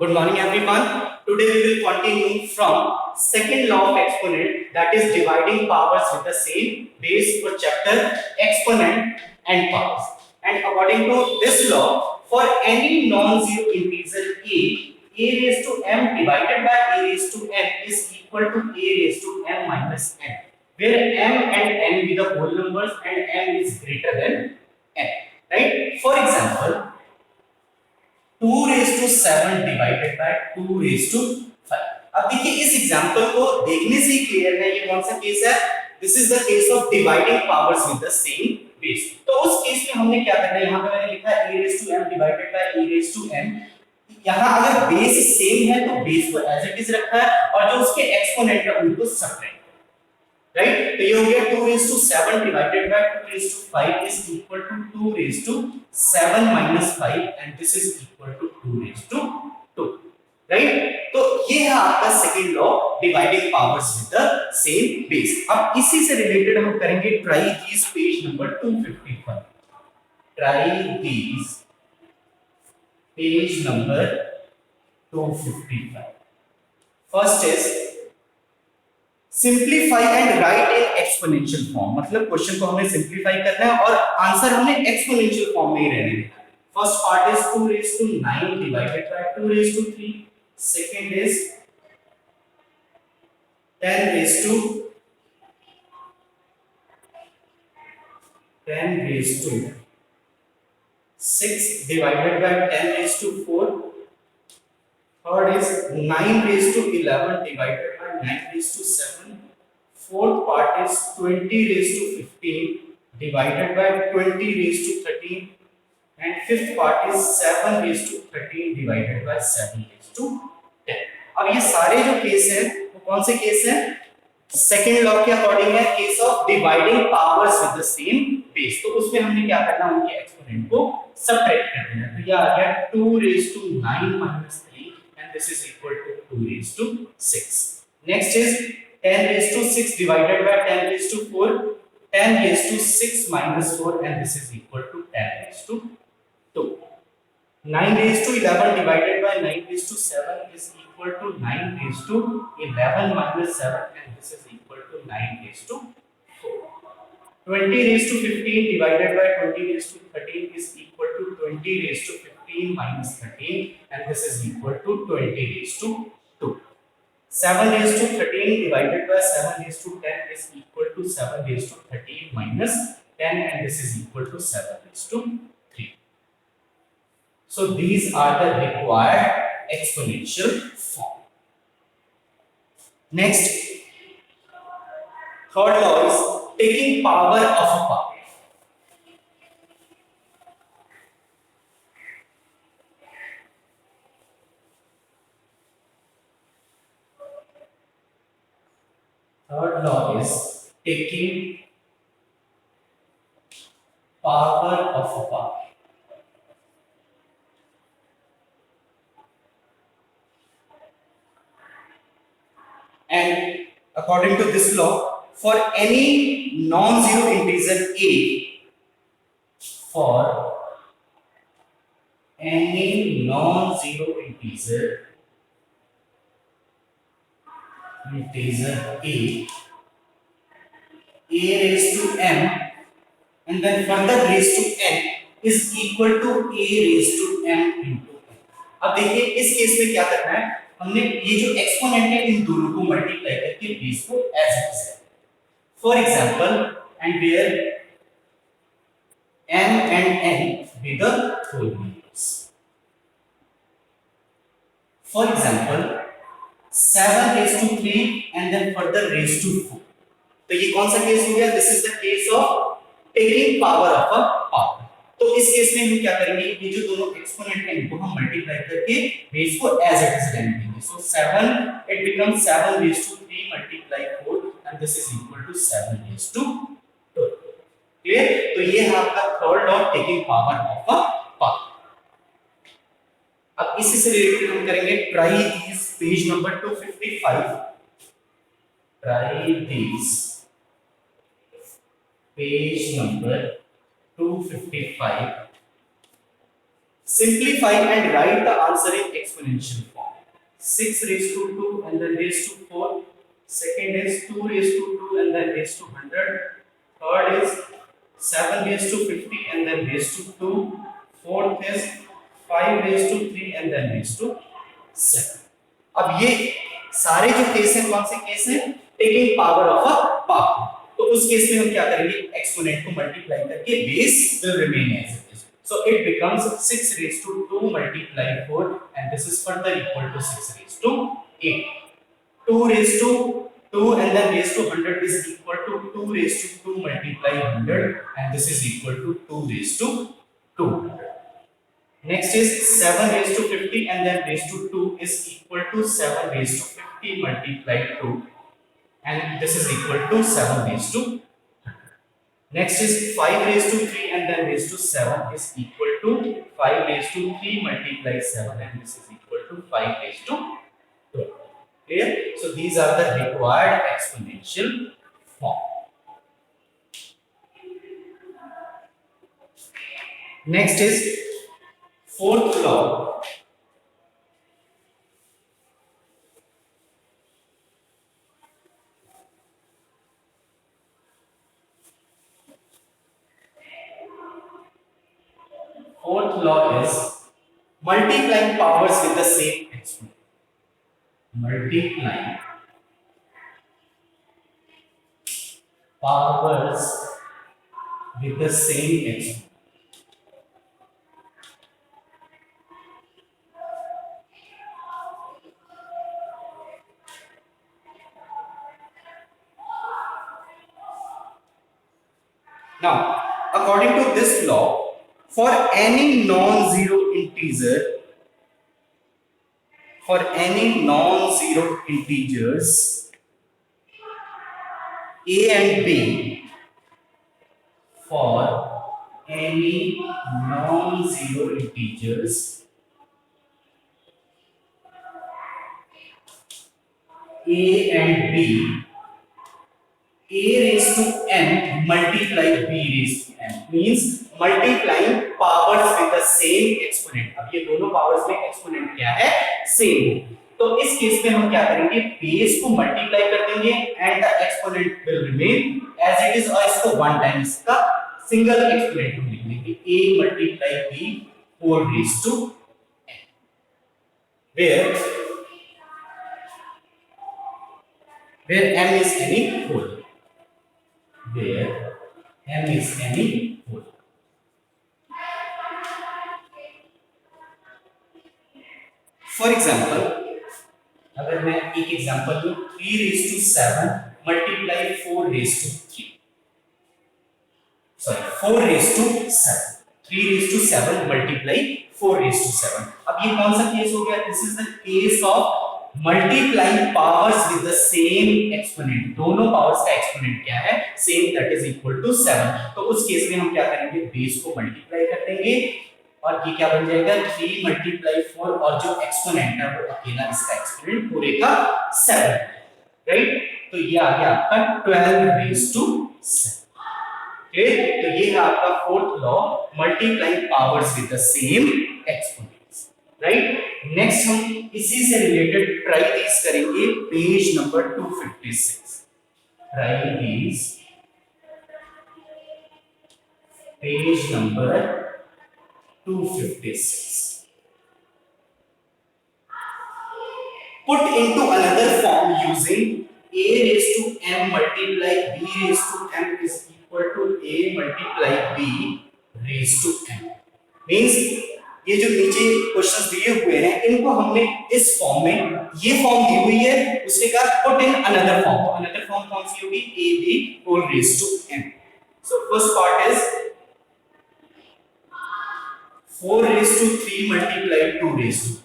Good morning everyone. Today we will continue from second law of exponent, that is dividing powers with the same base for chapter exponent and powers. And according to this law, for any non-zero integer a raised to m divided by a raised to n is equal to a raised to m minus n, where m and n be the whole numbers and m is greater than n. Right? For example, 2 raised to 7 divided by 2 raised to 5. अब देखिए इस example को देखने से ही clear है ये कौन सा केस है. This is the case of dividing powers with the same base. तो उस केस में हमने क्या करना है, यहां पे मैंने लिखा है a raised to m divided by a raised to n. यहां अगर बेस सेम है तो बेस को एज इट इज रखा है और जो उसके एक्सपोनेंट है उनको सबट्रैक्ट. राइट, तो ये हो गया 2 raised to 7 divided by 2 raised to 5 is equal to 2 raised to 7 minus 5 and this is equal to 2 raised to 2. Right, तो ये है आपका second law, dividing powers with the same base. अब इसी से रिलेटेड हम करेंगे try these page number 255. Try these page number 255. First is simplify and right in exponential form. मतलब क्वेश्चन को हमें सिंप्लीफाई करना है और आंसर हमने एक्सपोनेंशियल फॉर्म में ही रहने देना है. First part is 2 raised to 9 divided by 2 raised to 3. Second is 10 raised to 6 divided by 10 raised to 4. Third is 9 raised to 11 divided by 9 raised to 7. Fourth part is 20 raised to 15 divided by 20 raised to 13. And fifth part is 7 raised to 13 divided by 7 raised to 10. अब ये सारे जो case हैं वो कौन से case हैं? Second law के अकॉर्डिंग है, case of dividing powers with the same base. तो उसमें हमने क्या करना, उनके एक्सपोनेंट को सबट्रैक्ट कर देना. तो ये आ गया 2 raised to 9 minus 3 and this is equal to 2 raised to 6. Next is 10 raised to 6 divided by 10 raised to 4. 10 raised to 6 minus 4 and this is equal to 10 raised to 2. 9 raised to 11 divided by 9 raised to 7 is equal to 9 raised to 11 minus 7 and this is equal to 9 raised to 4. 20 raised to 15 divided by 20 raised to 13 is equal to 20 raised to 15 minus 13 and this is equal to 20 raised to 2. 7 raised to 13 divided by 7 raised to 10 is equal to 7 raised to 13 minus 10 and this is equal to 7 raised to 3. So these are the required exponential form. Next, third law is taking power of a power. Third law is taking power of a power. And according to this law, for any non-zero integer a, for any non-zero integer a raised to m and then further raised to n is equal to a raised to m into n. अब देखिए इस case में क्या करना है, हमने ये जो एक्सपोनेंट है इन दोनों को मल्टीप्लाई करके बेस को as it is. For example, and where m and n be the whole numbers. For example, 7 raised to 3 and then further raised to 4. तो ये कौन सा केस हो गया? This is the case of taking power of a power. तो इस case में हम क्या करेंगे, ये जो दोनों एक्सपोनेंट हैं इनको हम मल्टीप्लाई करके बेस को एज इट इज रहने देंगे. सो 7 it becomes 7 raised to 3 multiply 4 and this is equal to 7 raised to 2. Clear? तो ये है आपका third law, taking power of a power. अब इसी से रिलेटेड हम करेंगे try these page number 255. Try these page number 255. Simplify and write the answer in exponential form. 6 raised to 2 and then raised to 4. Second is 2 raised to 2 and then raised to 100. Third is 7 raised to 50 and then raised to 2. Fourth is 5 raised to 3 and then raised to 7. अब ये सारे जो case हैं कौन से case हैं? Taking power of a power. तो उस केस में हम क्या करेंगे? एक्सपोनेंट को मल्टीप्लाई करके base will remain as it is. So it becomes 6 raised to 2 multiply 4 and this is further equal to 6 raised to 8. 2 raised to 2 and then raised to 100 is equal to 2 raised to 2 multiply 100 and this is equal to 2 raised to 200. Next is 7 raised to 50 and then raised to 2 is equal to 7 raised to 50 multiply 2 and this is equal to 7 raised to. Next is 5 raised to 3 and then raised to 7 is equal to 5 raised to 3 multiply 7 and this is equal to 5 raised to 12. Clear? So these are the required exponential form. Next is fourth law. Fourth law is multiplying powers with the same exponent. Multiplying powers with the same exponent. Now, according to this law, for any non-zero integers a and b, for any non-zero integers a and b, a raised to n multiply b raised to n means multiplying powers with the same exponent. अब ये दोनों powers में exponent क्या है? Same. तो इस case में हम क्या करेंगे? बेस को मल्टीप्लाई कर देंगे and the exponent will remain as it is और इसको वन टाइम इसका सिंगल एक्सपोनेंट हम लिख देंगे a multiply b whole raised to n, where m is any whole. Where m is any whole. For example, अगर मैं एक example दूं 3 raised to 7 multiply 4 raised to 3. Sorry, 4 raised to 7. 3 raised to 7 multiply 4 raised to 7. अब ये कौन सा case हो गया? This is the case of multiplying powers with the same exponent. दोनों पावर्स का एक्सपोनेंट क्या है? Same, that is equal to 7. तो उस केस में हम क्या करेंगे? बेस को मल्टीप्लाई कर देंगे और ये क्या बन जाएगा? 3 multiply 4 और जो एक्सपोनेंट है वो अकेला इसका एक्सपोनेंट पूरे का 7, राइट? तो ये आ गया आपका 12 raised to 7. ओके, तो ये है आपका fourth law, multiplying powers with the same exponents, right? Next हम इसी से रिलेटेड ट्राई दीज करेंगे page number 256. Try these page number 256. Put into another form using a raised to m multiply b raised to m is equal to a multiply b raised to m. Means ये जो नीचे questions दिए हुए हैं इनको हमने इस form में, ये फॉर्म दी हुई है, उसके बाद पुट इन अनदर फॉर्म. तो अनदर फॉर्म कौन सी होगी? ab whole raised to m. So first part is 4 raised to 3 multiply 2 raised to 3.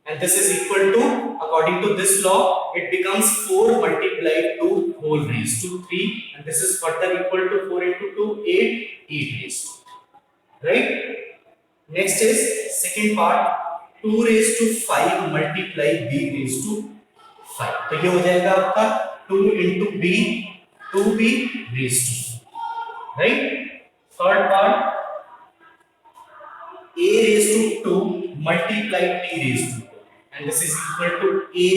And this is equal to, according to this law, it becomes 4 multiply 2 whole raised to 3. And this is further equal to 4 into 2, 8, 8 raised to 3. Right? Next is second part, 2 raised to 5 multiply b raised to 5. तो ये हो जाएगा आपका 2 into b, 2b raised to 4. Right? Third part, a raised 2 multiply t raised to 4 and this is equal to a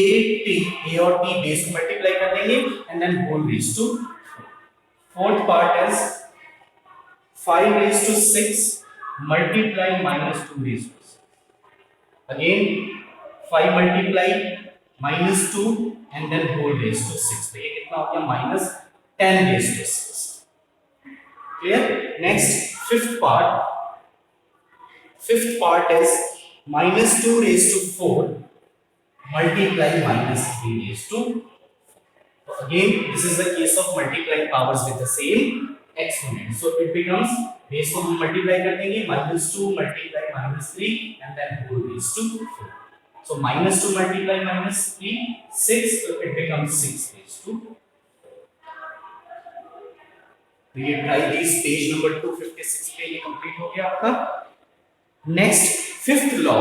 और t base को multiply कर देंगे and then whole raised to 4. Fourth part is 5 raised to 6 multiply minus 2 raised to 6. Again 5 multiply minus 2 and then whole raised to 6. तो ये कितना हो गया minus 10 raised to 6. Clear? Next fifth part is minus 2 raised to 4 multiply minus 3 raised to 4. So again this is the case of multiplying powers with the same exponent. So it becomes base को हम multiply कर देंगे minus 2 multiply minus 3 and then whole raised to 4. So minus 2 multiply minus 3 6, so it becomes 6 raised to 4. तो ये try this page number 256 पे ये complete हो गया आपका. Next fifth law.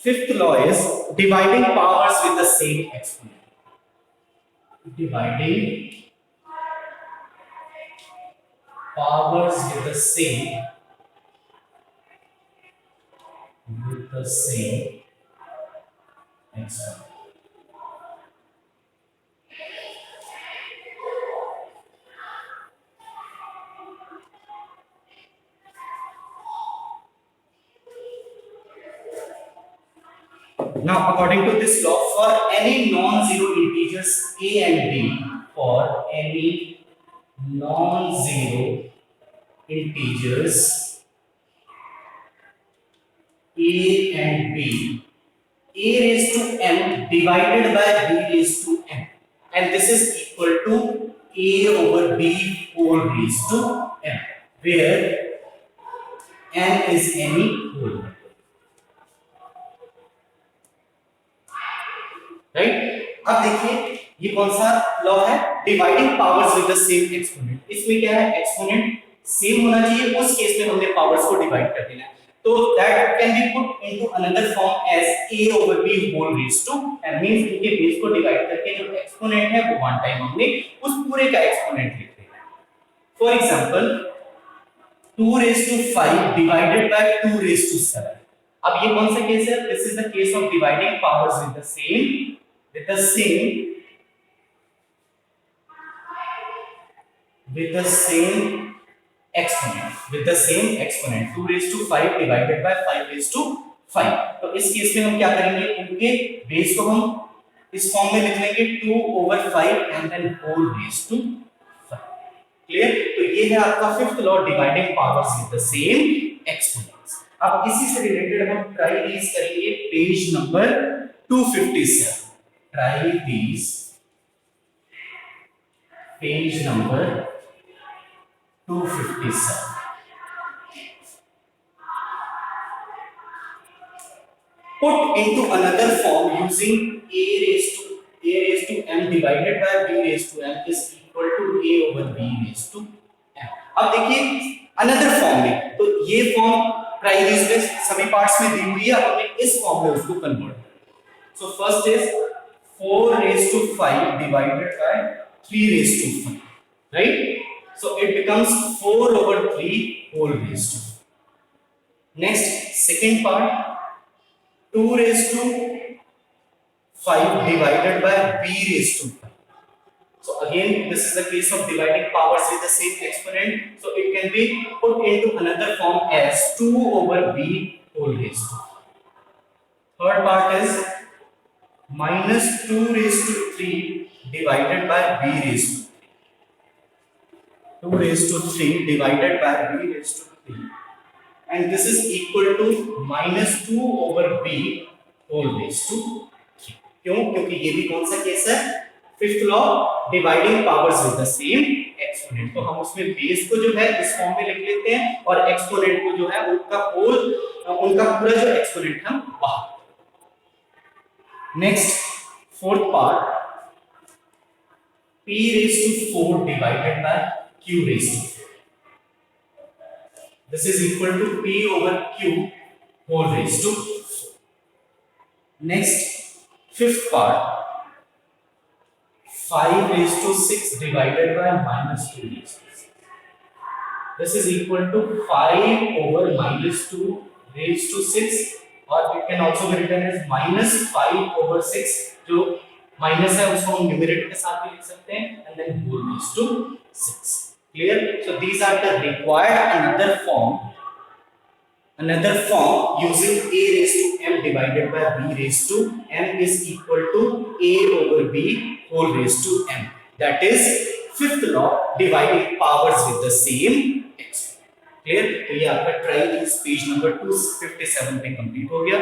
Fifth law is dividing powers with the same exponent. Dividing powers with the same exponent. Now, according to this law, for any non-zero integers a and b, for any non-zero integers a and b, a raised to m divided by b raised to m, and this is equal to a over b whole raised to m, where m is any whole number. Right? अब देखिए ये कौन सा law है? Dividing powers with the same exponent. इसमें क्या है? Exponent same होना चाहिए, उस केस में हमने पावर्स को डिवाइड कर देना है. तो that can be put into another form as a over b whole raised to m, means इनके बेस को डिवाइड करके जो एक्सपोनेंट है वो वन टाइम हमने उस पूरे का एक्सपोनेंट लिख देना है. For example 2 raised to 5 divided by 2 raised to 7. अब ये कौन सा केस है? This is the case of dividing powers with the same exponent 2 raised to 5 divided by 5 raised to 5. तो इस केस में हम क्या करेंगे? इनके बेस को हम इस फॉर्म में लिख लेंगे 2 over 5 and then whole raised to 5. Clear? तो ये है आपका fifth law, dividing powers with the same exponents. अब इसी से रिलेटेड हम ट्राई दीज करेंगे page number 257. Try these page number 257. Put into another form using a raised to m divided by b raised to m is equal to a over b raised to m. अब देखिए another form में, तो ये form price में सभी parts में दी हुई है, हमने इस फॉर्म में उसको कन्वर्ट किया. So first is 4 raised to 5 divided by 3 raised to 5, right? So it becomes 4 over 3 whole raised to 5. Next, second part, 2 raised to 5 divided by b raised to 5. So again, this is the case of dividing powers with the same exponent. So it can be put into another form as 2 over b whole raised to 5. Third part is minus 2 raised to 3 divided by b raised to 3. 2 raised to 3 divided by b raised to 3. And this is equal to minus 2 over b whole raised to 3. क्यों? क्योंकि ये भी कौन सा case है? Fifth law, dividing powers with the same exponent. तो हम उसमें बेस को जो है इस फॉर्म में लिख लेते हैं और एक्सपोनेंट को जो है उनका पूरा जो एक्सपोनेंट हम बाहर. Next, fourth part, p raised to 4 divided by q raised to 4. This is equal to p over q whole raised to 4. Next, fifth part, 5 raised to 6 divided by minus 2 raised to 6. This is equal to 5 over minus 2 raised to 6, or it can also be written as minus 5 over 6. जो minus है उसको हम numerator के साथ भी लिख सकते हैं, and then whole raised to 6. Clear? So these are the required another form using a raised to m divided by b raised to m is equal to a over b whole raised to m. That is fifth law, dividing powers with the same exponent. Clear? तो ये आपका try इस page number 257 पे complete हो गया.